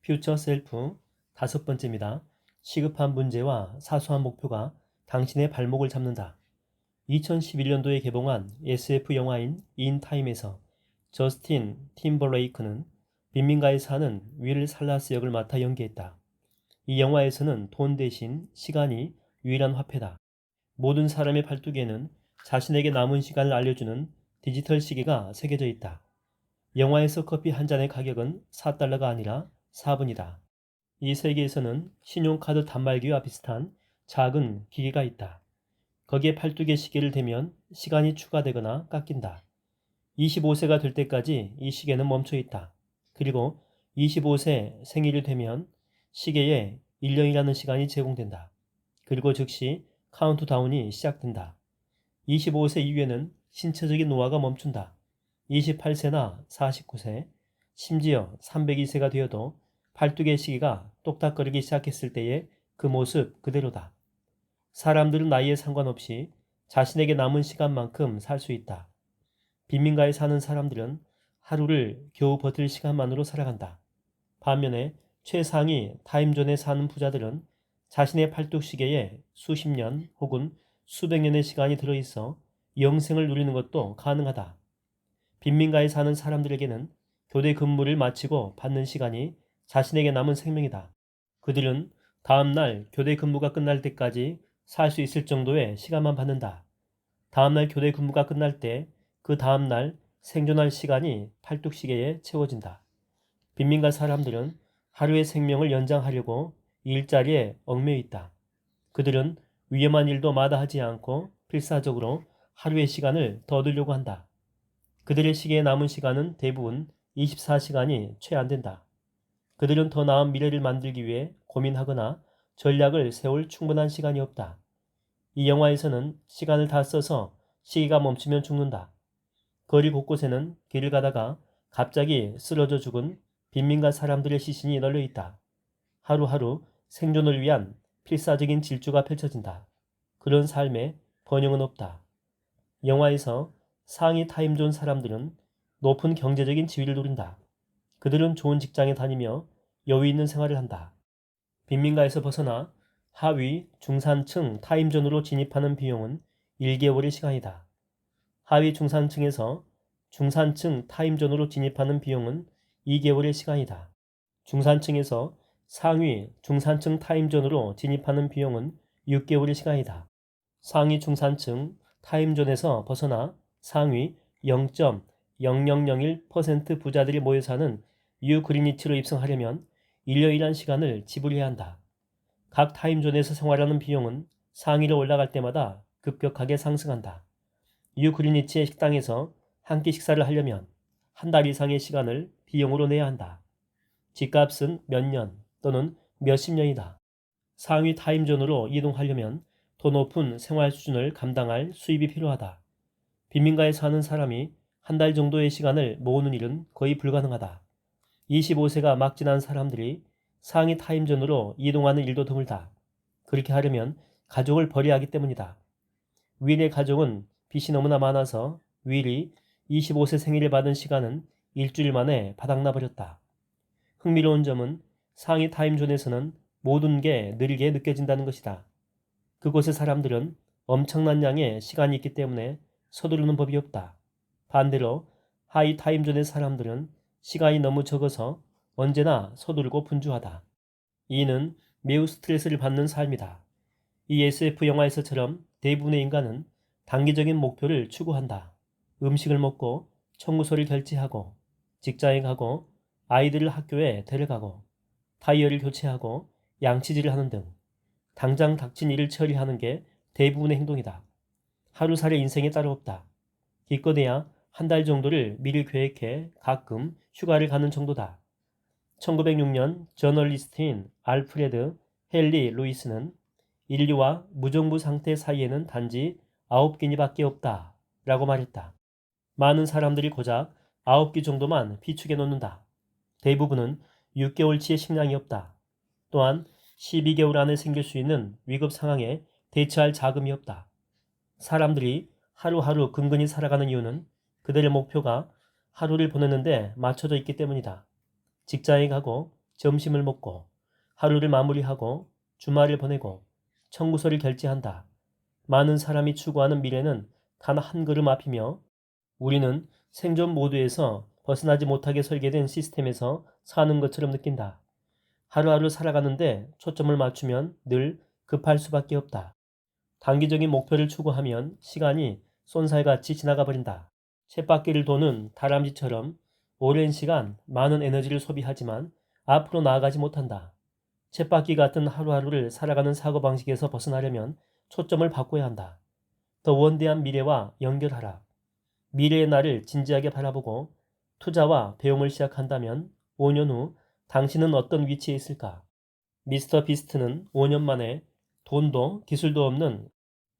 퓨처 셀프 다섯 번째입니다. 시급한 문제와 사소한 목표가 당신의 발목을 잡는다. 2011년도에 개봉한 SF 영화인 인 타임에서 저스틴 팀버레이크는 빈민가에 사는 윌 살라스 역을 맡아 연기했다. 이 영화에서는 돈 대신 시간이 유일한 화폐다. 모든 사람의 팔뚝에는 자신에게 남은 시간을 알려주는 디지털 시계가 새겨져 있다. 영화에서 커피 한 잔의 가격은 4달러가 아니라 4분이다. 이 세계에서는 신용카드 단말기와 비슷한 작은 기계가 있다. 거기에 팔뚝에 시계를 대면 시간이 추가되거나 깎인다. 25세가 될 때까지 이 시계는 멈춰 있다. 그리고 25세 생일이 되면 시계에 1년이라는 시간이 제공된다. 그리고 즉시 카운트다운이 시작된다. 25세 이후에는 신체적인 노화가 멈춘다. 28세나 49세, 심지어 302세가 되어도 팔뚝의 시계가 똑딱거리기 시작했을 때의 그 모습 그대로다. 사람들은 나이에 상관없이 자신에게 남은 시간만큼 살 수 있다. 빈민가에 사는 사람들은 하루를 겨우 버틸 시간만으로 살아간다. 반면에 최상위 타임존에 사는 부자들은 자신의 팔뚝 시계에 수십 년 혹은 수백 년의 시간이 들어있어 영생을 누리는 것도 가능하다. 빈민가에 사는 사람들에게는 교대 근무를 마치고 받는 시간이 자신에게 남은 생명이다. 그들은 다음날 교대 근무가 끝날 때까지 살 수 있을 정도의 시간만 받는다. 다음날 교대 근무가 끝날 때 그 다음날 생존할 시간이 팔뚝시계에 채워진다. 빈민가 사람들은 하루의 생명을 연장하려고 일자리에 얽매여 있다. 그들은 위험한 일도 마다하지 않고 필사적으로 하루의 시간을 더 얻으려고 한다. 그들의 시계에 남은 시간은 대부분 24시간이 채 안 된다. 그들은 더 나은 미래를 만들기 위해 고민하거나 전략을 세울 충분한 시간이 없다. 이 영화에서는 시간을 다 써서 시계가 멈추면 죽는다. 거리 곳곳에는 길을 가다가 갑자기 쓰러져 죽은 빈민가 사람들의 시신이 널려 있다. 하루하루 생존을 위한 필사적인 질주가 펼쳐진다. 그런 삶에 번영은 없다. 영화에서 상위 타임존 사람들은 높은 경제적인 지위를 누린다. 그들은 좋은 직장에 다니며 여유 있는 생활을 한다. 빈민가에서 벗어나 하위 중산층 타임존으로 진입하는 비용은 1개월의 시간이다. 하위 중산층에서 중산층 타임존으로 진입하는 비용은 2개월의 시간이다. 중산층에서 상위 중산층 타임존으로 진입하는 비용은 6개월의 시간이다. 상위 중산층 타임존에서 벗어나 상위 0.0001% 부자들이 모여 사는 뉴 그리니치로 입성하려면 1년이란 시간을 지불해야 한다. 각 타임존에서 생활하는 비용은 상위로 올라갈 때마다 급격하게 상승한다. 뉴 그리니치의 식당에서 한 끼 식사를 하려면 한 달 이상의 시간을 비용으로 내야 한다. 집값은 몇 년 또는 몇십 년이다. 상위 타임존으로 이동하려면 더 높은 생활 수준을 감당할 수입이 필요하다. 빈민가에 사는 사람이 한 달 정도의 시간을 모으는 일은 거의 불가능하다. 25세가 막 지난 사람들이 상위 타임존으로 이동하는 일도 드물다. 그렇게 하려면 가족을 버려야 하기 때문이다. 윌의 가족은 빚이 너무나 많아서 윌이 25세 생일을 받은 시간은 일주일 만에 바닥나 버렸다. 흥미로운 점은 상위 타임존에서는 모든 게 느리게 느껴진다는 것이다. 그곳의 사람들은 엄청난 양의 시간이 있기 때문에 서두르는 법이 없다. 반대로 하이 타임존의 사람들은 시간이 너무 적어서 언제나 서두르고 분주하다. 이는 매우 스트레스를 받는 삶이다. 이 SF 영화에서처럼 대부분의 인간은 단기적인 목표를 추구한다. 음식을 먹고 청구서를 결제하고 직장에 가고 아이들을 학교에 데려가고 타이어를 교체하고 양치질을 하는 등 당장 닥친 일을 처리하는 게 대부분의 행동이다. 하루살이 인생에 따로 없다. 기껏해야 한 달 정도를 미리 계획해 가끔 휴가를 가는 정도다. 1906년 저널리스트인 알프레드 헨리 루이스는 인류와 무정부 상태 사이에는 단지 9끼니밖에 없다 라고 말했다. 많은 사람들이 고작 9끼 정도만 비축해 놓는다. 대부분은 6개월치의 식량이 없다. 또한 12개월 안에 생길 수 있는 위급 상황에 대처할 자금이 없다. 사람들이 하루하루 근근히 살아가는 이유는 그들의 목표가 하루를 보내는데 맞춰져 있기 때문이다. 직장에 가고 점심을 먹고 하루를 마무리하고 주말을 보내고 청구서를 결제한다. 많은 사람이 추구하는 미래는 단 한 걸음 앞이며 우리는 생존 모드에서 벗어나지 못하게 설계된 시스템에서 사는 것처럼 느낀다. 하루하루 살아가는데 초점을 맞추면 늘 급할 수밖에 없다. 단기적인 목표를 추구하면 시간이 쏜살같이 지나가 버린다. 쳇바퀴를 도는 다람쥐처럼 오랜 시간 많은 에너지를 소비하지만 앞으로 나아가지 못한다. 쳇바퀴 같은 하루하루를 살아가는 사고방식에서 벗어나려면 초점을 바꿔야 한다. 더 원대한 미래와 연결하라. 미래의 나를 진지하게 바라보고 투자와 배움을 시작한다면 5년 후 당신은 어떤 위치에 있을까? 미스터 비스트는 5년 만에 돈도 기술도 없는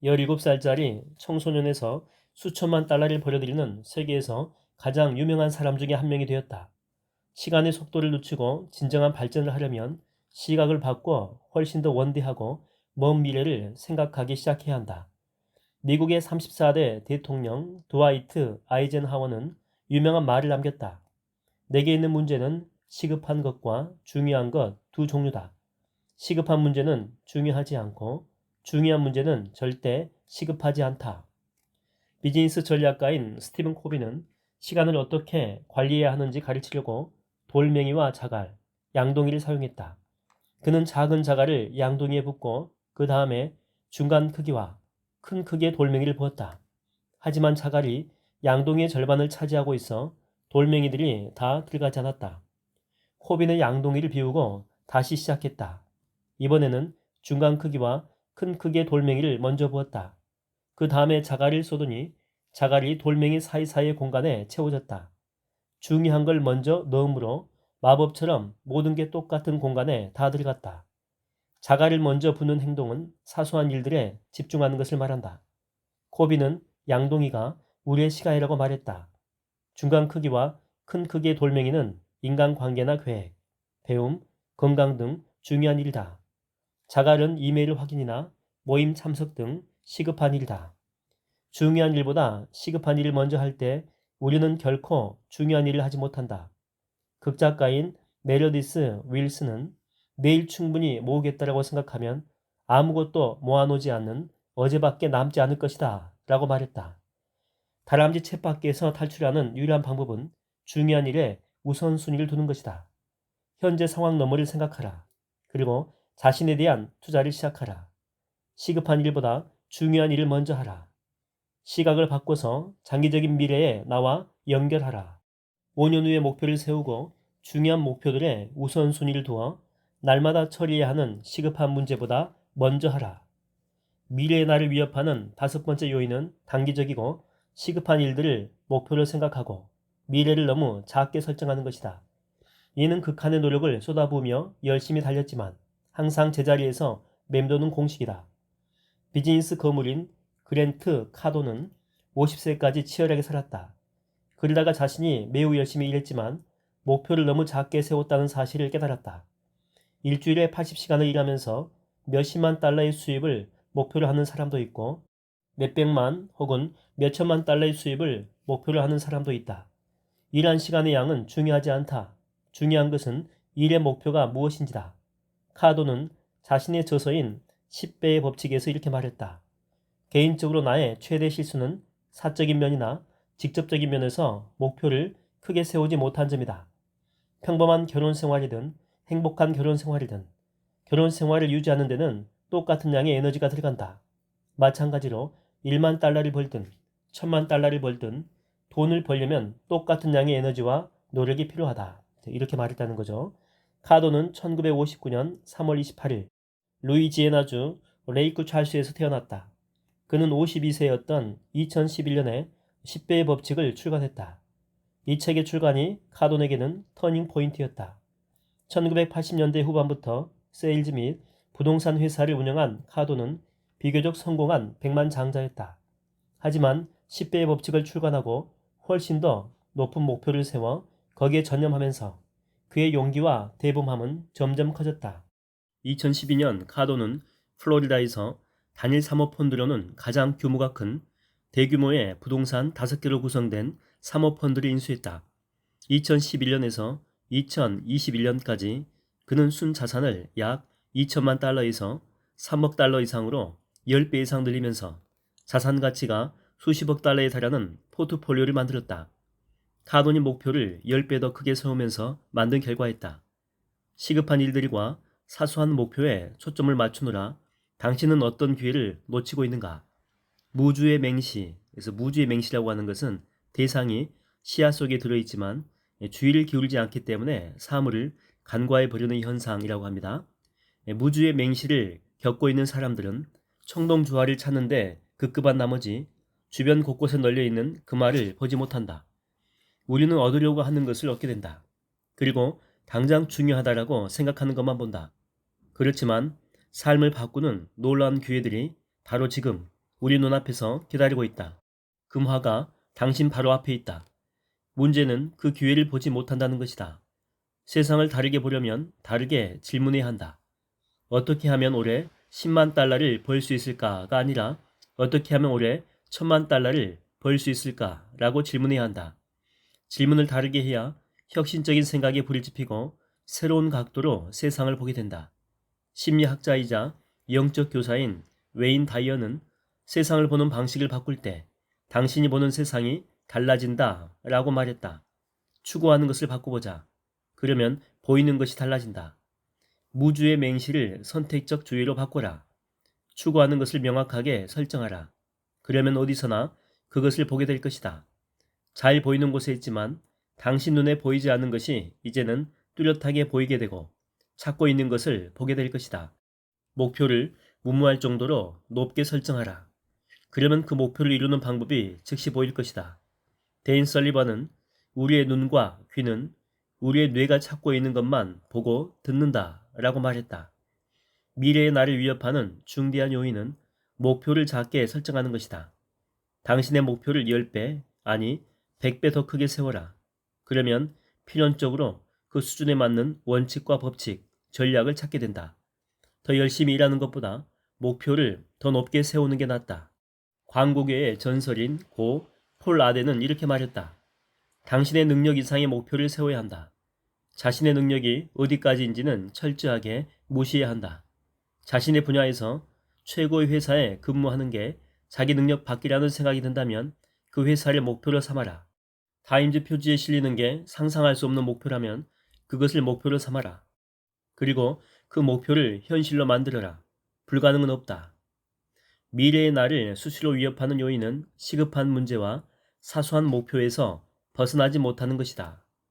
17살짜리 청소년에서 수천만 달러를 벌어들이는 세계에서 가장 유명한 사람 중에 한 명이 되었다. 시간의 속도를 늦추고 진정한 발전을 하려면 시각을 바꿔 훨씬 더 원대하고 먼 미래를 생각하기 시작해야 한다. 미국의 34대 대통령 드와이트 아이젠하워는 유명한 말을 남겼다. 내게 있는 문제는 시급한 것과 중요한 것 두 종류다. 시급한 문제는 중요하지 않고 중요한 문제는 절대 시급하지 않다. 비즈니스 전략가인 스티븐 코비는 시간을 어떻게 관리해야 하는지 가르치려고 돌멩이와 자갈, 양동이를 사용했다. 그는 작은 자갈을 양동이에 붓고 그 다음에 중간 크기와 큰 크기의 돌멩이를 부었다. 하지만 자갈이 양동이의 절반을 차지하고 있어 돌멩이들이 다 들어가지 않았다. 코비는 양동이를 비우고 다시 시작했다. 이번에는 중간 크기와 큰 크기의 돌멩이를 먼저 부었다. 그 다음에 자갈을 쏟으니 자갈이 돌멩이 사이사이의 공간에 채워졌다. 중요한 걸 먼저 넣으므로 마법처럼 모든 게 똑같은 공간에 다 들어갔다. 자갈을 먼저 부는 행동은 사소한 일들에 집중하는 것을 말한다. 코비는 양동이가 우리의 시간이라고 말했다. 중간 크기와 큰 크기의 돌멩이는 인간관계나 계획, 배움, 건강 등 중요한 일이다. 자갈은 이메일 확인이나 모임 참석 등 시급한 일이다. 중요한 일보다 시급한 일을 먼저 할 때 우리는 결코 중요한 일을 하지 못한다. 극작가인 메러디스 윌스는 내일 충분히 모으겠다라고 생각하면 아무것도 모아놓지 않는 어제밖에 남지 않을 것이다 라고 말했다. 다람쥐 쳇바퀴에서 탈출하는 유일한 방법은 중요한 일에 우선순위를 두는 것이다. 현재 상황 너머를 생각하라. 그리고 자신에 대한 투자를 시작하라. 시급한 일보다 중요한 일을 먼저 하라. 시각을 바꿔서 장기적인 미래에 나와 연결하라. 5년 후의 목표를 세우고 중요한 목표들의 우선순위를 두어 날마다 처리해야 하는 시급한 문제보다 먼저 하라. 미래의 나를 위협하는 5번째 요인은 단기적이고 시급한 일들을 목표로 생각하고 미래를 너무 작게 설정하는 것이다. 이는 극한의 노력을 쏟아부으며 열심히 달렸지만 항상 제자리에서 맴도는 공식이다. 비즈니스 거물인 그랜트 카도는 50세까지 치열하게 살았다. 그러다가 자신이 매우 열심히 일했지만 목표를 너무 작게 세웠다는 사실을 깨달았다. 일주일에 80시간을 일하면서 몇십만 달러의 수입을 목표로 하는 사람도 있고 몇백만 혹은 몇천만 달러의 수입을 목표로 하는 사람도 있다. 일한 시간의 양은 중요하지 않다. 중요한 것은 일의 목표가 무엇인지다. 카도는 자신의 저서인 10배의 법칙에서 이렇게 말했다. 개인적으로 나의 최대 실수는 사적인 면이나 직접적인 면에서 목표를 크게 세우지 못한 점이다. 평범한 결혼 생활이든 행복한 결혼 생활이든 결혼 생활을 유지하는 데는 똑같은 양의 에너지가 들어간다. 마찬가지로 1만 달러를 벌든 1000만 달러를 벌든 돈을 벌려면 똑같은 양의 에너지와 노력이 필요하다. 이렇게 말했다는 거죠. 카도는 1959년 3월 28일 루이지애나주 레이크 찰스에서 태어났다. 그는 52세였던 2011년에 10배의 법칙을 출간했다. 이 책의 출간이 카돈에게는 터닝 포인트였다. 1980년대 후반부터 세일즈 및 부동산 회사를 운영한 카돈은 비교적 성공한 백만장자였다. 하지만 10배의 법칙을 출간하고 훨씬 더 높은 목표를 세워 거기에 전념하면서 그의 용기와 대범함은 점점 커졌다. 2012년 카돈은 플로리다에서 단일 사모펀드로는 가장 규모가 큰 대규모의 부동산 5개로 구성된 사모펀드를 인수했다. 2011년에서 2021년까지 그는 순 자산을 약 2천만 달러에서 3억 달러 이상으로 10배 이상 늘리면서 자산 가치가 수십억 달러에 달하는 포트폴리오를 만들었다. 카돈이 목표를 10배 더 크게 세우면서 만든 결과였다. 시급한 일들과 사소한 목표에 초점을 맞추느라 당신은 어떤 기회를 놓치고 있는가? 무주의 맹시, 그래서 무주의 맹시라고 하는 것은 대상이 시야 속에 들어있지만 주의를 기울이지 않기 때문에 사물을 간과해 버리는 현상이라고 합니다. 무주의 맹시를 겪고 있는 사람들은 청동주화를 찾는데 급급한 나머지 주변 곳곳에 널려있는 금화를 보지 못한다. 우리는 얻으려고 하는 것을 얻게 된다. 그리고 당장 중요하다라고 생각하는 것만 본다. 그렇지만 삶을 바꾸는 놀라운 기회들이 바로 지금 우리 눈앞에서 기다리고 있다. 금화가 당신 바로 앞에 있다. 문제는 그 기회를 보지 못한다는 것이다. 세상을 다르게 보려면 다르게 질문해야 한다. 어떻게 하면 올해 10만 달러를 벌 수 있을까가 아니라 어떻게 하면 올해 1000만 달러를 벌 수 있을까라고 질문해야 한다. 질문을 다르게 해야 혁신적인 생각에 불이 지피고 새로운 각도로 세상을 보게 된다. 심리학자이자 영적 교사인 웨인 다이어는 세상을 보는 방식을 바꿀 때 당신이 보는 세상이 달라진다 라고 말했다. 추구하는 것을 바꿔보자. 그러면 보이는 것이 달라진다. 무주의 맹시를 선택적 주의로 바꿔라. 추구하는 것을 명확하게 설정하라. 그러면 어디서나 그것을 보게 될 것이다. 잘 보이는 곳에 있지만 당신 눈에 보이지 않는 것이 이제는 뚜렷하게 보이게 되고 찾고 있는 것을 보게 될 것이다. 목표를 무모할 정도로 높게 설정하라. 그러면 그 목표를 이루는 방법이 즉시 보일 것이다. 데인 설리번은 우리의 눈과 귀는 우리의 뇌가 찾고 있는 것만 보고 듣는다 라고 말했다. 미래의 나를 위협하는 중대한 요인은 목표를 작게 설정하는 것이다. 당신의 목표를 10배, 아니 100배 더 크게 세워라. 그러면 필연적으로 그 수준에 맞는 원칙과 법칙, 전략을 찾게 된다. 더 열심히 일하는 것보다 목표를 더 높게 세우는 게 낫다. 광고계의 전설인 고 폴 아덴은 이렇게 말했다. 당신의 능력 이상의 목표를 세워야 한다. 자신의 능력이 어디까지인지는 철저하게 무시해야 한다. 자신의 분야에서 최고의 회사에 근무하는 게 자기 능력 밖이라는 생각이 든다면 그 회사를 목표로 삼아라. 타임즈 표지에 실리는 게 상상할 수 없는 목표라면 그것을 목표로 삼아라. 그리고 그 목표를 현실로 만들어라. 불가능은 없다. 미래의 나를 수시로 위협하는 요인은 시급한 문제와 사소한 목표에서 벗어나지 못하는 것이다.